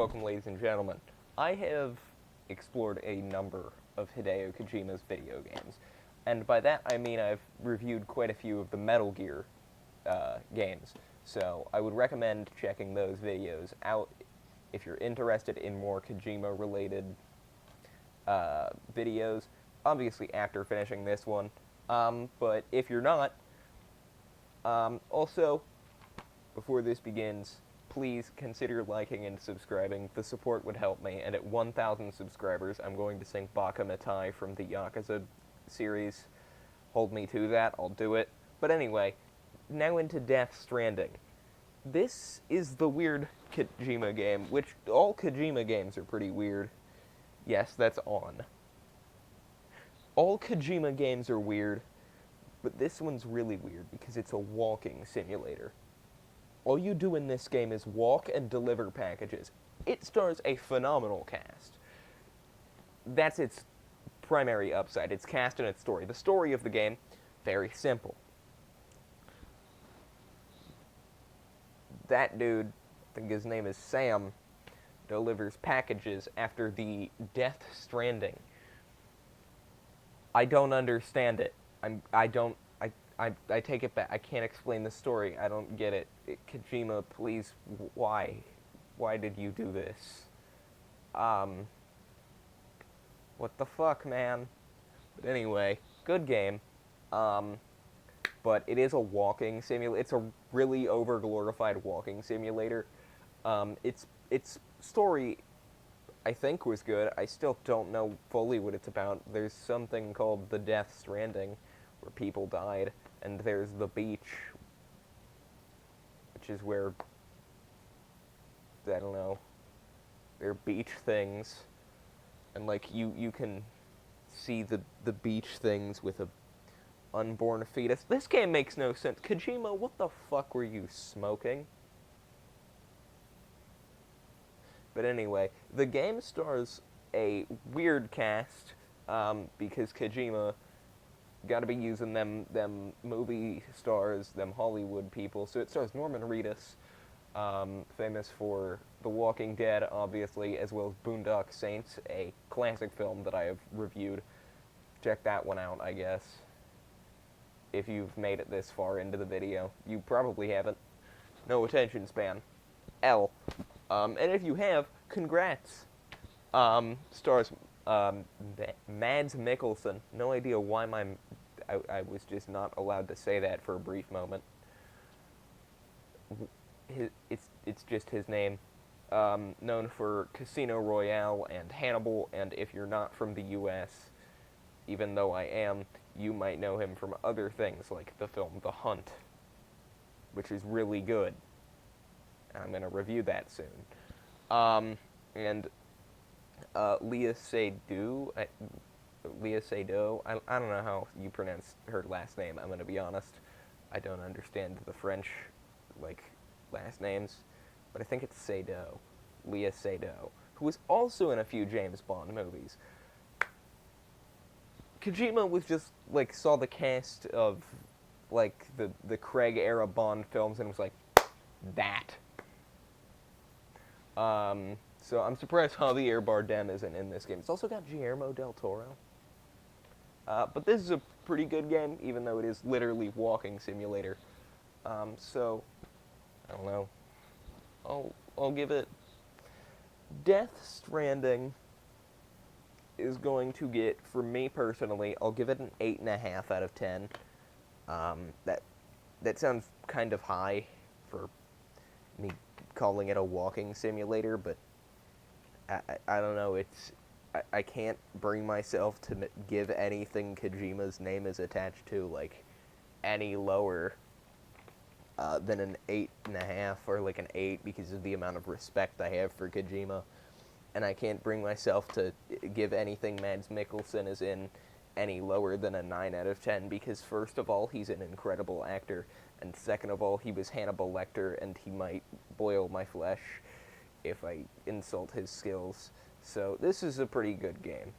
welcome, ladies and gentlemen. I have explored a number of Hideo Kojima's video games, and by that I mean I've reviewed quite a few of the Metal Gear games, so I would recommend checking those videos out if you're interested in more Kojima-related videos, obviously after finishing this one, but if you're not, also, before this begins, please consider liking and subscribing. The support would help me, and at 1,000 subscribers, I'm going to sing Baka Mitai from the Yakuza series. Hold me to that, I'll do it. But anyway, now into Death Stranding. This is the weird Kojima game, which all Kojima games are pretty weird. Yes, that's on. All Kojima games are weird, but this one's really weird because it's a walking simulator. All you do in this game is walk and deliver packages. It stars a phenomenal cast. That's its primary upside, its cast and its story. The story of the game, very simple. That dude, I think his name is Sam, delivers packages after the Death Stranding. I don't understand it. I take it back. I can't explain the story. I don't get it. Kojima, please, why? Why did you do this? What the fuck, man? But anyway, good game. But it is a walking simulator. It's a really over-glorified walking simulator. Its story, I think, was good. I still don't know fully what it's about. There's something called the Death Stranding, where people died, and there's the beach, which is where, I don't know, there are beach things, and like you can see the beach things with a unborn fetus. This game makes no sense. Kojima, what the fuck were you smoking? But anyway, the game stars a weird cast, because Kojima gotta be using them movie stars, them Hollywood people. So it stars Norman Reedus, famous for The Walking Dead, obviously, as well as Boondock Saints, a classic film that I have reviewed. Check that one out, I guess. If you've made it this far into the video. You probably haven't. No attention span. L. And if you have, congrats. Stars Mads Mikkelsen. No idea why I was just not allowed to say that for a brief moment. It's just his name. Known for Casino Royale and Hannibal, and if you're not from the U.S., even though I am, you might know him from other things like the film The Hunt, which is really good. I'm going to review that soon. And Lea Seydoux, I don't know how you pronounce her last name, I'm going to be honest. I don't understand the French, last names, but I think it's Seydoux, Lea Seydoux, who was also in a few James Bond movies. Kojima was just, saw the cast of, the Craig-era Bond films and was like, that. So I'm surprised Javier Bardem isn't in this game. It's also got Guillermo del Toro. But this is a pretty good game, even though it is literally walking simulator. So, I don't know. I'll give it... Death Stranding is going to get, for me personally, I'll give it an 8.5 out of 10. That sounds kind of high for me calling it a walking simulator, but I don't know, I can't bring myself to give anything Kojima's name is attached to, any lower than an 8.5 or an 8 because of the amount of respect I have for Kojima. And I can't bring myself to give anything Mads Mikkelsen is in any lower than a 9 out of 10 because, first of all, he's an incredible actor, and second of all, he was Hannibal Lecter, and he might boil my flesh if I insult his skills. So this is a pretty good game.